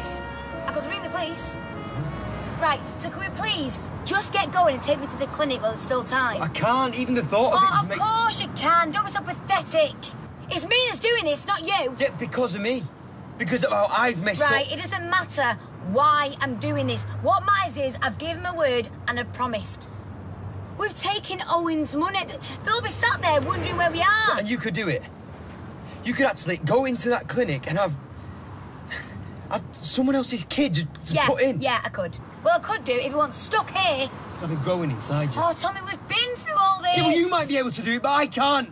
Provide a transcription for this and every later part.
promise. I could ring the police. Right, so can we please just get going and take me to the clinic while there's still time? I can't. Even the thought of it just makes... Of course you can. Don't be so pathetic. It's me that's doing this, not you. Yeah, because of me. Because of how I've messed up. Right, it doesn't matter why I'm doing this. What matters is I've given my word and I've promised. We've taken Owen's money. They'll be sat there wondering where we are. And you could do it. You could actually go into that clinic and have someone else's kid just put in. Yeah, I could. Well, I could do if you want stuck here. I've been growing inside you. Oh, Tommy, we've been through all this. Yeah, well, you might be able to do it, but I can't.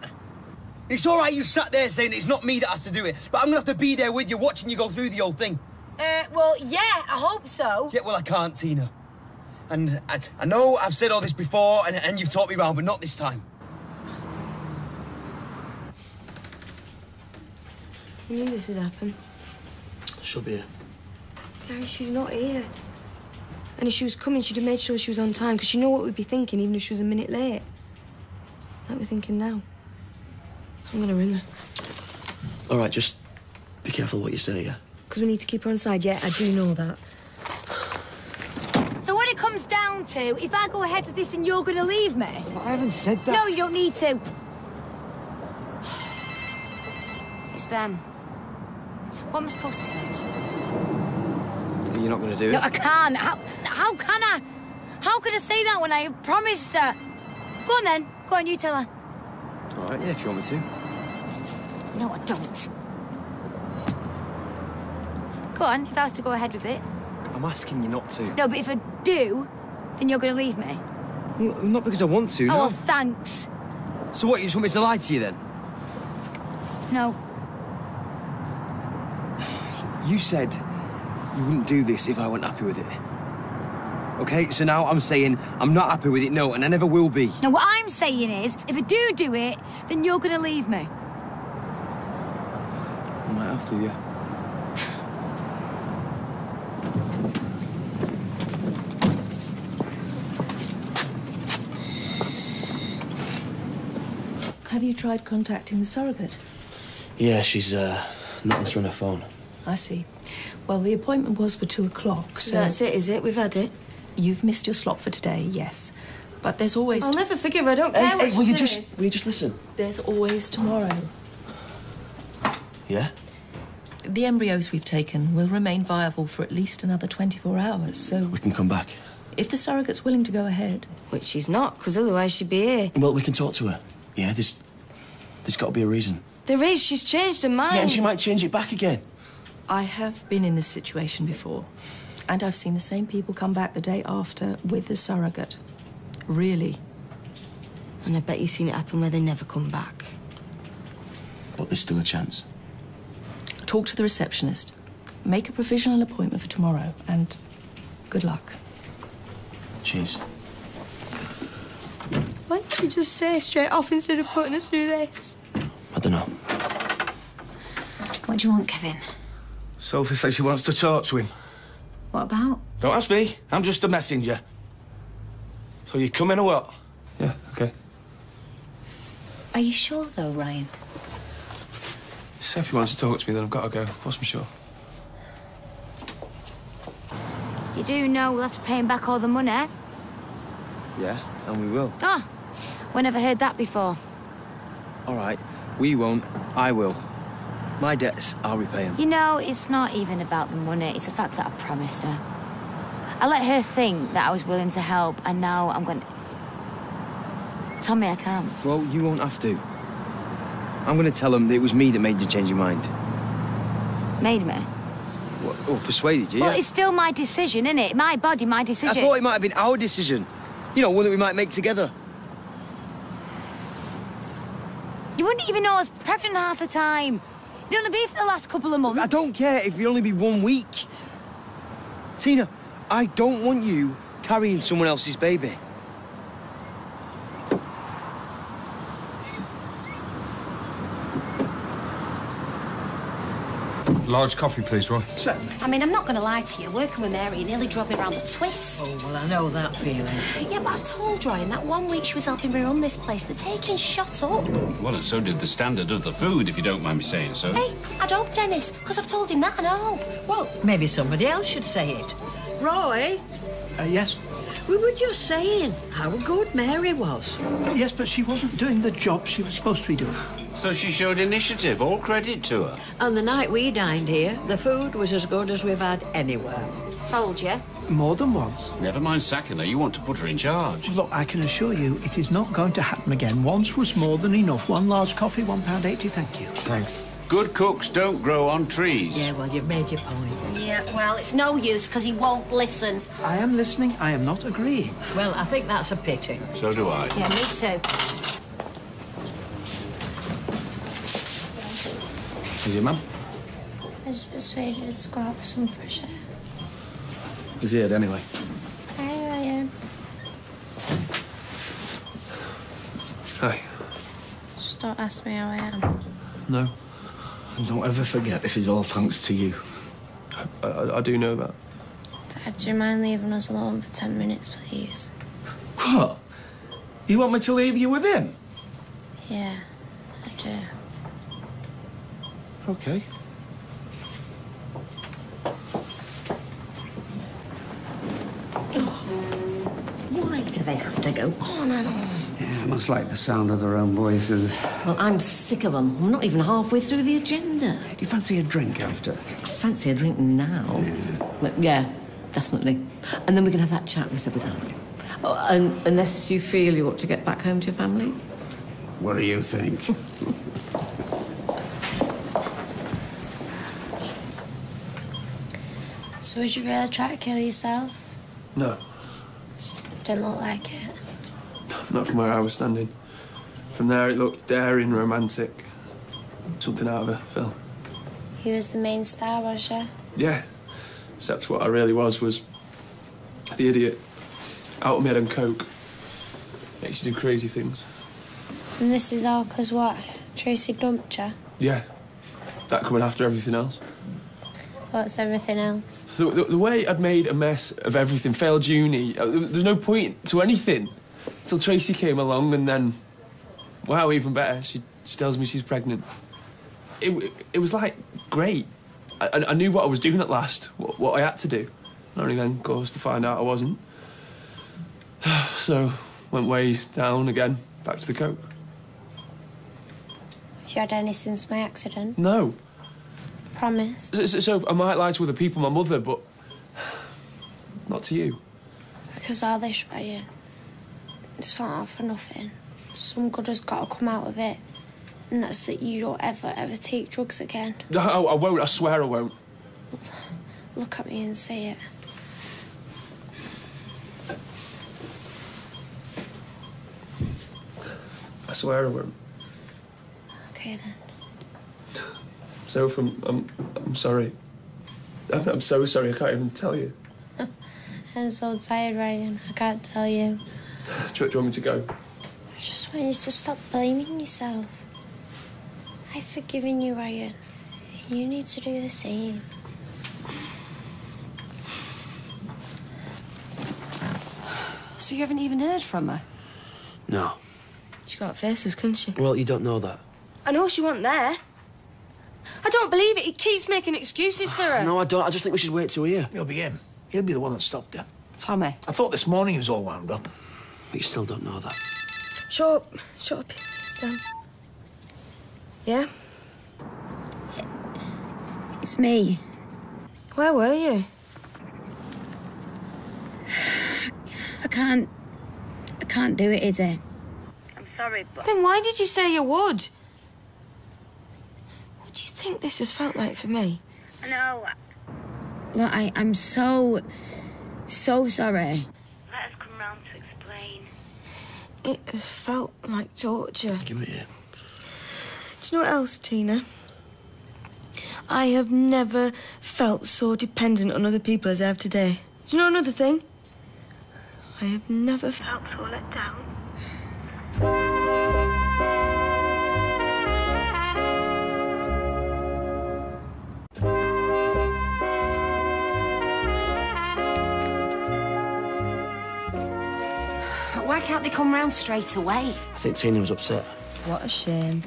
It's all right you sat there saying it's not me that has to do it, but I'm going to have to be there with you, watching you go through the whole thing. Well, yeah, I hope so. Yeah, well, I can't, Tina. And I know I've said all this before, and you've taught me around, but not this time. I knew this would happen. She'll be here. Gary, she's not here. And if she was coming, she'd have made sure she was on time, because she know what we'd be thinking, even if she was a minute late. Like we're thinking now. I'm gonna ring her. All right, just be careful what you say, yeah? Because we need to keep her on side. Yeah, I do know that. So what it comes down to, if I go ahead with this and you're going to leave me... Well, I haven't said that. No, you don't need to. It's them. What am I supposed to say? You're not going to do it? No, I can't. How can I? How can I say that when I promised her? Go on, then. Go on, you tell her. All right, yeah, if you want me to. No, I don't. Go on, if I was to go ahead with it. I'm asking you not to. No, but if I do, then you're going to leave me. Well, not because I want to, Oh, no. well, thanks. So what, you just want me to lie to you then? No. You said you wouldn't do this if I weren't happy with it. OK, so now I'm saying I'm not happy with it, no, and I never will be. Now, what I'm saying is, if I do it, then you're going to leave me. I might have to, yeah. Have you tried contacting the surrogate? Yeah, she's not answering her phone. I see. Well, the appointment was for 2 o'clock, so... That's it, is it? We've had it. You've missed your slot for today, yes. But there's always... I'll never forgive her. I don't care what she will you says. just listen? There's always tomorrow. Yeah? The embryos we've taken will remain viable for at least another 24 hours, so... We can come back. If the surrogate's willing to go ahead... Which she's not, because otherwise she'd be here. Well, we can talk to her. Yeah, there's got to be a reason. There is. She's changed her mind. Yeah, and she might change it back again. I have been in this situation before, and I've seen the same people come back the day after with the surrogate. Really. And I bet you've seen it happen where they never come back. But there's still a chance. Talk to the receptionist. Make a provisional appointment for tomorrow, and good luck. Cheers. Why didn't you just say straight off instead of putting us through this? I don't know. What do you want, Kevin? Sophie says she wants to talk to him. What about? Don't ask me. I'm just a messenger. So you come in or what? Yeah, OK. Are you sure, though, Ryan? Sophie wants to talk to me, then I've got to go. Of course I'm sure. You do know we'll have to pay him back all the money. Yeah, and we will. Oh, we never heard that before. All right, we won't. I will. My debts, I'll repay them. You know, it's not even about the money. It's the fact that I promised her. I let her think that I was willing to help, and now I'm going to... Tommy, I can't. Well, you won't have to. I'm going to tell them that it was me that made you change your mind. Made me? What? Oh, persuaded you, Well, yeah? it's still my decision, isn't it? My body, my decision. I thought it might have been our decision. You know, one that we might make together. You wouldn't even know I was pregnant half the time. You'd only be for the last couple of months. I don't care if it only be 1 week. Tina, I don't want you carrying someone else's baby. Large coffee, please, Roy. Certainly. I mean, I'm not going to lie to you. Working with Mary nearly drove me around the twist. Oh, well, I know that feeling. Yeah, but I've told Ryan that 1 week she was helping me run this place. They're taking shot up. Well, and so did the standard of the food, if you don't mind me saying so. Hey, I don't, Dennis, because I've told him that and all. Well, maybe somebody else should say it. Roy? Yes? We were just saying how good Mary was. Yes, but she wasn't doing the job she was supposed to be doing. So she showed initiative. All credit to her. And the night we dined here, the food was as good as we've had anywhere. Told you. More than once. Never mind sacking her. You want to put her in charge. Look, I can assure you it is not going to happen again. Once was more than enough. 1 large coffee, £1.80, thank you. Thanks. Good cooks don't grow on trees. Yeah, well, you've made your point. Yeah, well, it's no use because he won't listen. I am listening. I am not agreeing. Well, I think that's a pity. So do I. Yeah, me too. Is your mum? I just persuaded her to go out for some fresh air. He's here anyway. Hi, Ryan. Hey. Just don't ask me how I am. No. And don't ever forget this is all thanks to you. I do know that. Dad, do you mind leaving us alone for 10 minutes, please? What? You want me to leave you with him? Yeah, I do. Okay. Why do they have to go on and on? Yeah, must like the sound of their own voices. I'm sick of them. I'm not even halfway through the agenda. Do you fancy a drink after? I fancy a drink now. Yeah, definitely. And then we can have that chat we said we'd have. Oh, and unless you feel you ought to get back home to your family. What do you think? So would you really try to kill yourself? No. Didn't look like it. Not from where I was standing. From there, it looked daring, romantic. Something out of a film. He was the main star, was you? Yeah. Except what I really was the idiot. Out of my head on coke. Makes you do crazy things. And this is all 'cause what? Tracy dumped you? Yeah. That coming after everything else. What's everything else? The way I'd made a mess of everything, failed uni, there's no point to anything. Until Tracy came along and then, wow, even better, she tells me she's pregnant. It was like, great. I knew what I was doing at last, what I had to do. And only then, of course, to find out I wasn't. So, went way down again, back to the coke. Have you had any since my accident? No. Promise? So I might lie to other people, my mother, but not to you. Because all this, Ryan, it's not all for nothing. Some good has got to come out of it. And that's that you don't ever take drugs again. No, I won't, I swear I won't. Look at me and say it. I swear I won't. Okay, then. So, I'm sorry. I'm so sorry, I can't even tell you. I'm so tired, Ryan. I can't tell you. Do you want me to go? I just want you to stop blaming yourself. I've forgiven you, Ryan. You need to do the same. So you haven't even heard from her? No. She got faces, couldn't she? Well, you don't know that. I know she wasn't there. I don't believe it. He keeps making excuses for her. No, I don't. I just think we should wait till here. It'll be him. He'll be the one that stopped her. Tommy. I thought this morning he was all wound up. But you still don't know that. Shut up. Shut up. Sam. Yeah? It's me. Where were you? I can't do it, Izzy. I'm sorry, but... Then why did you say you would? What do you think this has felt like for me? No. Look, I'm so sorry. Let us come round to explain. It has felt like torture. Give me here. Do you know what else, Tina? I have never felt so dependent on other people as I have today. Do you know another thing? I have never felt so let down. can't they come round straight away? I think Tina was upset. What a shame.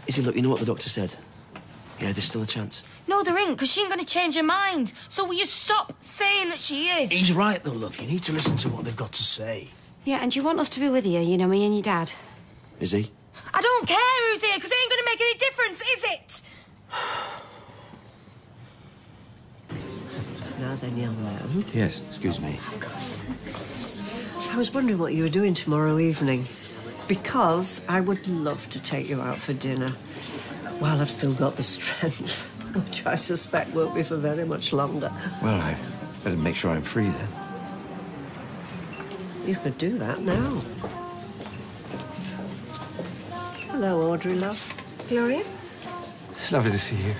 Izzy, look, you know what the doctor said? Yeah, there's still a chance. No, there ain't, because she ain't going to change her mind. So will you stop saying that she is? He's right, though, love. You need to listen to what they've got to say. Yeah, and you want us to be with you, you know, me and your dad? Is he? I don't care who's here, because it ain't going to make any difference, is it? Now then, young man. Yes, excuse me. Of course. I was wondering what you were doing tomorrow evening. Because I would love to take you out for dinner while I've still got the strength, which I suspect won't be for very much longer. Well, I better make sure I'm free then. You could do that now. Hello, Audrey, love. Gloria? Lovely to see you.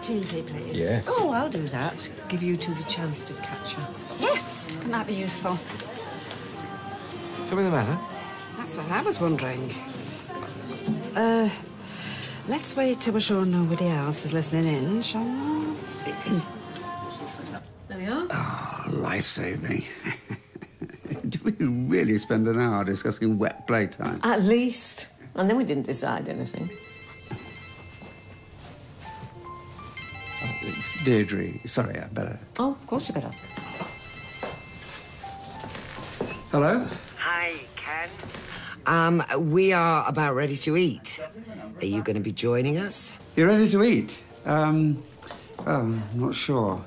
Gin tea, please. Yes. Oh, I'll do that. Give you two the chance to catch up. Yes, that might be useful. Something the matter? That's what I was wondering. Let's wait till we're sure nobody else is listening in, shall we? There we are. Oh, life-saving. Did we really spend an hour discussing wet playtime? At least. And then we didn't decide anything. Oh, it's Deirdre. Sorry, I better... Oh, of course you better. Hello? Hi, Ken. We are about ready to eat. Are you going to be joining us? You're ready to eat? Well, I'm not sure.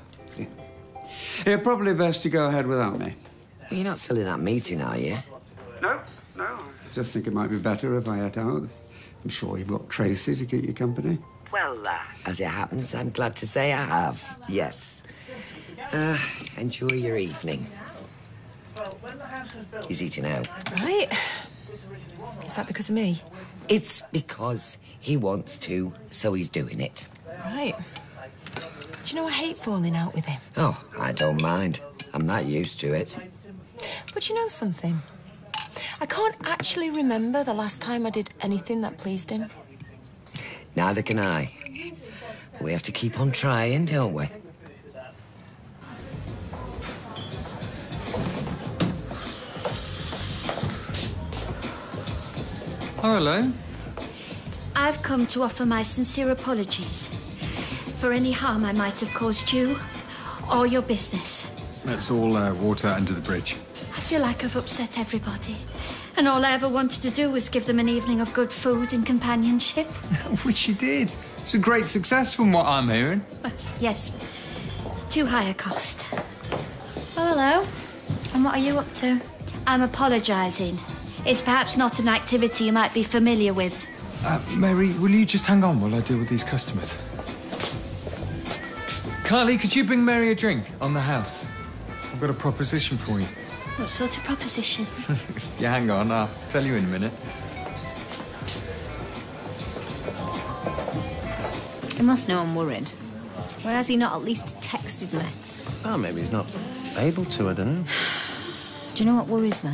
Yeah, probably best to go ahead without me. Well, you're not still in that meeting, are you? No. I just think it might be better if I ate out. I'm sure you've got Tracy to keep you company. Well, as it happens, I'm glad to say I have, yes. Enjoy your evening. He's eating out. Right. Is that because of me? It's because he wants to, so he's doing it. Right. Do you know I hate falling out with him? Oh, I don't mind. I'm not used to it. But you know something? I can't actually remember the last time I did anything that pleased him. Neither can I. We have to keep on trying, don't we? Oh, hello. I've come to offer my sincere apologies for any harm I might have caused you or your business. That's all water under the bridge. I feel like I've upset everybody, and all I ever wanted to do was give them an evening of good food and companionship. Which you did. It's a great success from what I'm hearing. Yes, too high a cost. Oh, hello. And what are you up to? I'm apologising. It's perhaps not an activity you might be familiar with. Mary, will you just hang on while I deal with these customers? Carly, could you bring Mary a drink on the house? I've got a proposition for you. What sort of proposition? Yeah, hang on, I'll tell you in a minute. He must know I'm worried. Why has he not at least texted me? Oh, maybe he's not able to, I don't know. Do you know what worries me?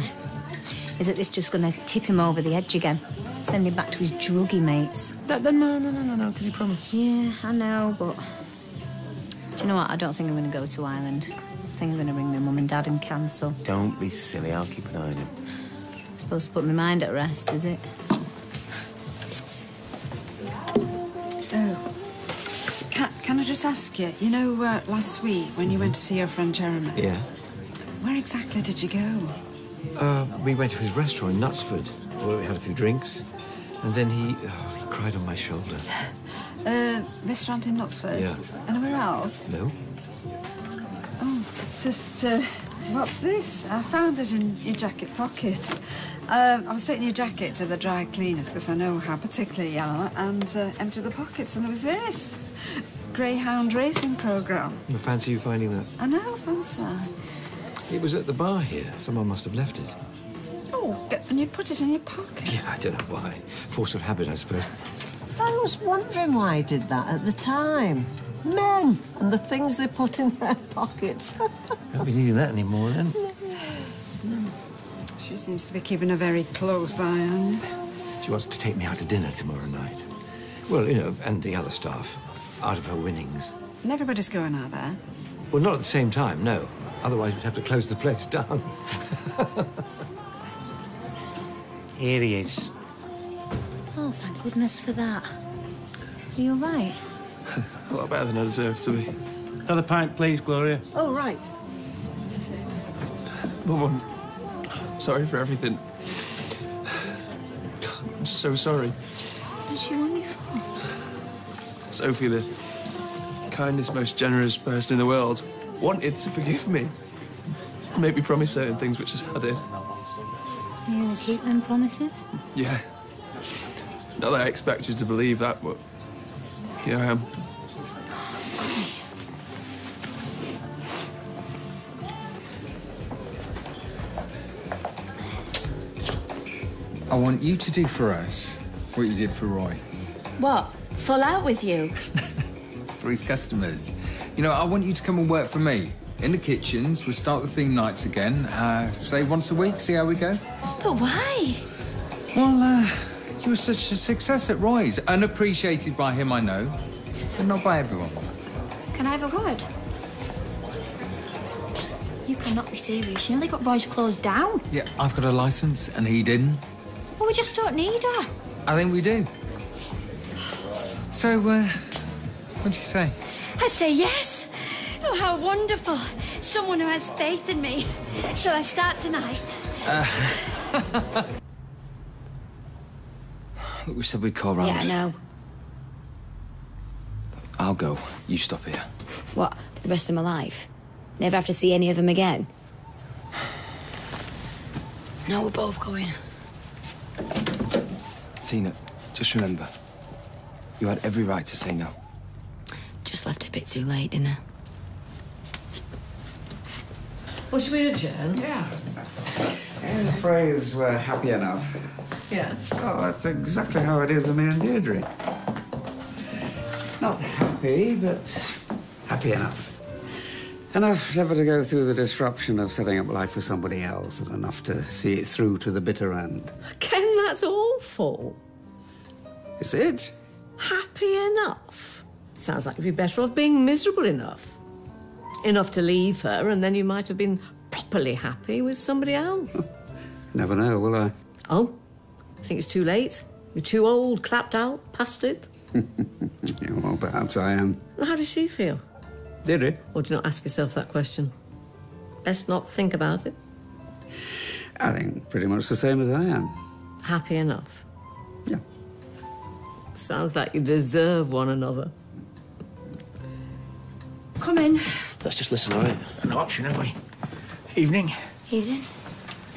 Is that this just going to tip him over the edge again? Send him back to his druggy mates? No, because he promised. Yeah, I know, but... Do you know what? I don't think I'm going to go to Ireland. I think I'm going to ring my mum and dad and cancel. Don't be silly, I'll keep an eye on him. It's supposed to put my mind at rest, is it? Oh. Can I just ask you, you know, last week when you went to see your friend Jeremy? Yeah? Where exactly did you go? We went to his restaurant in Knutsford, where we had a few drinks, and then he cried on my shoulder. Restaurant in Knutsford? Yeah. Anywhere else? No? Oh, it's just, what's this? I found it in your jacket pocket. I was taking your jacket to the dry cleaners because I know how particular you are, and emptied the pockets, and there was this. Greyhound racing programme. I fancy you finding that. I know, fancy. It was at the bar here. Someone must have left it. Oh, and you put it in your pocket? Yeah, I don't know why. Force of habit, I suppose. I was wondering why he did that at the time. Men and the things they put in their pockets. Won't be needing that anymore, then. She seems to be keeping a very close eye on you. She wants to take me out to dinner tomorrow night. Well, you know, and the other staff, out of her winnings. And everybody's going out there? Well, not at the same time, no. Otherwise, we'd have to close the place down. Here he is. Oh, thank goodness for that. Are you all right? A lot better than I deserve to be. Another pint, please, Gloria. Oh, right. Mum, I'm sorry for everything. I'm just so sorry. What did she want you for? Sophie, the kindest, most generous person in the world, wanted to forgive me. Made me promise certain things, which I did. Are you going to keep them promises? Yeah. Not that I expect you to believe that, but here I am. I want you to do for us what you did for Roy. What? Fall out with you? For his customers. You know, I want you to come and work for me. In the kitchens, we'll start the theme nights again. Say once a week, see how we go. But why? Well, you were such a success at Roy's. Unappreciated by him, I know. But not by everyone. Can I have a word? You cannot be serious. You nearly got Roy's closed down. Yeah, I've got a licence and he didn't. Well, we just don't need her. I think we do. So, what do you say? I say yes. Oh, how wonderful. Someone who has faith in me. Shall I start tonight? Look, we said we'd call round. Yeah, I know. I'll go. You stop here. What, for the rest of my life? Never have to see any of them again? No, we're both going. Tina, just remember, you had every right to say no. Just left it a bit too late, didn't I? Well, should we adjourn? Yeah. And the phrase, we're happy enough. Yes. Oh, that's exactly how it is with me and Deirdre. Not happy, but happy enough. Enough never to go through the disruption of setting up life for somebody else, and enough to see it through to the bitter end. Ken, that's awful. Is it? Happy enough? Sounds like you'd be better off being miserable enough. Enough to leave her, and then you might have been properly happy with somebody else. Never know, will I? Oh, I think it's too late. You're too old, clapped out, past it. Yeah, well, perhaps I am. Well, how does she feel? Deirdre? Or do you not ask yourself that question? Best not think about it. I think pretty much the same as I am. Happy enough? Yeah. Sounds like you deserve one another. Come in. Let's just listen, all right? No option, have we? Evening. Evening.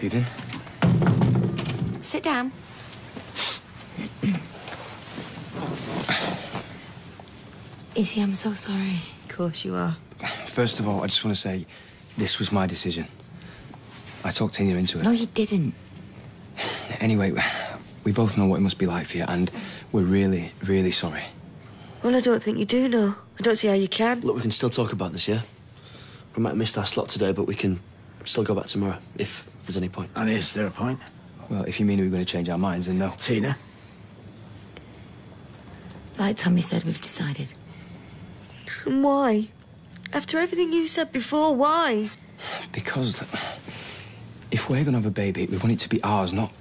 Eden? Sit down. Izzy, I'm so sorry. Of course you are. First of all, I just want to say, this was my decision. I talked Tina into it. No, you didn't. Anyway, we both know what it must be like for you, and we're really, really sorry. Well, I don't think you do know. I don't see how you can. Look, we can still talk about this, yeah? We might have missed our slot today, but we can still go back tomorrow, if there's any point. And is there a point? Well, if you mean we're going to change our minds, then no. Tina? Like Tommy said, we've decided. And why? After everything you said before, why? Because if we're going to have a baby, we want it to be ours, not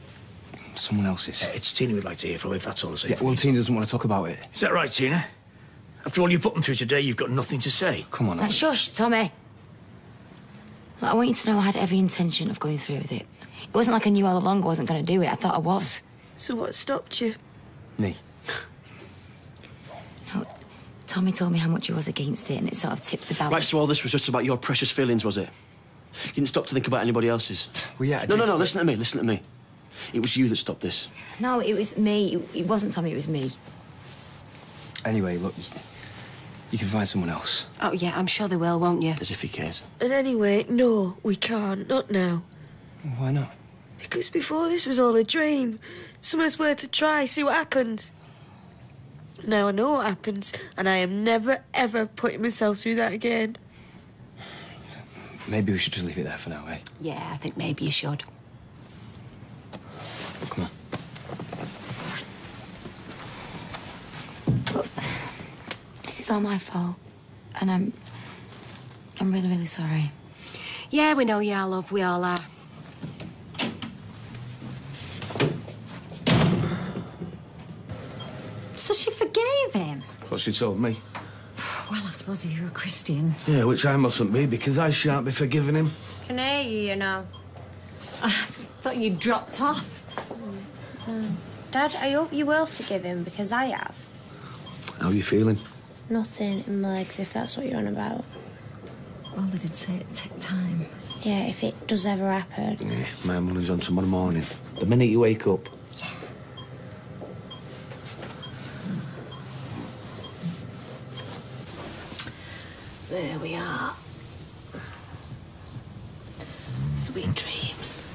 someone else's. It's Tina we'd like to hear from, if that's all to say. Yeah, well, Tina doesn't want to talk about it. Is that right, Tina? After all you put them through today, you've got nothing to say. Come on, Shush, Tommy. Look, I want you to know I had every intention of going through with it. It wasn't like I knew all along I wasn't going to do it. I thought I was. So what stopped you? Me. No, Tommy told me how much he was against it, and it sort of tipped the balance. Right, so all this was just about your precious feelings, was it? You didn't stop to think about anybody else's? Well, yeah, I No, did. listen to me. It was you that stopped this. No, it was me. It wasn't Tommy, it was me. Anyway, look, you can find someone else. Oh, yeah, I'm sure they will, won't you? As if he cares. And anyway, no, we can't. Not now. Why not? Because before this was all a dream. Something's worth a try, see what happens. Now I know what happens, and I am never, ever putting myself through that again. Maybe we should just leave it there for now, eh? Yeah, I think maybe you should. Come on. Look, this is all my fault, and I'm really, really sorry. Yeah, we know you are, love. We all are. So she forgave him? That's what she told me. Well, I suppose if you're a Christian. Yeah, which I mustn't be, because I shan't be forgiving him. Can I hear you, you know? I thought you dropped off. Dad, I hope you will forgive him, because I have. How are you feeling? Nothing in my legs, if that's what you're on about. Well, they did say it'd take time. Yeah, if it does ever happen. Yeah, my money's on tomorrow morning. The minute you wake up. There we are. Sweet dreams.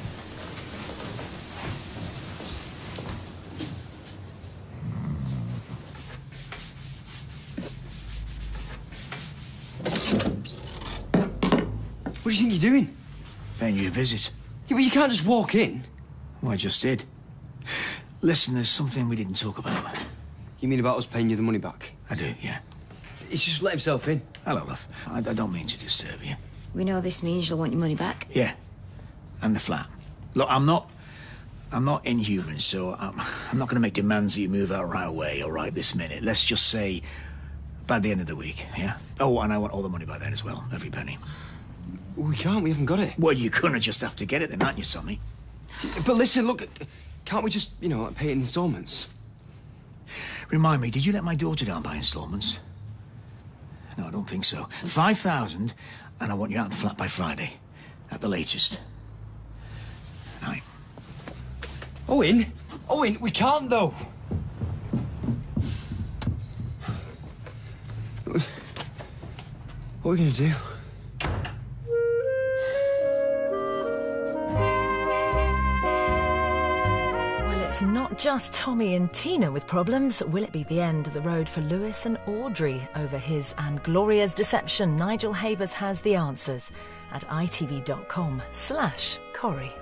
What do you think you're doing? Paying you a visit. Yeah, but you can't just walk in. Well, I just did. Listen, there's something we didn't talk about. You mean about us paying you the money back? I do, yeah. He's just let himself in. Hello, love. I don't mean to disturb you. We know this means you'll want your money back. Yeah, and the flat. Look, I'm not inhuman, so I'm not going to make demands that you move out right away, all right, this minute. Let's just say by the end of the week, yeah? Oh, and I want all the money by then as well, every penny. We can't, we haven't got it. Well, you're gonna just have to get it then, aren't you, Tommy? But listen, look, can't we just, you know, pay it in installments? Remind me, did you let my daughter down by installments? No, I don't think so. 5,000, and I want you out of the flat by Friday, at the latest. Night. Owen, we can't though. What are we gonna do? Not just Tommy and Tina with problems. Will it be the end of the road for Lewis and Audrey over his and Gloria's deception? Nigel Havers has the answers at itv.com/Corrie.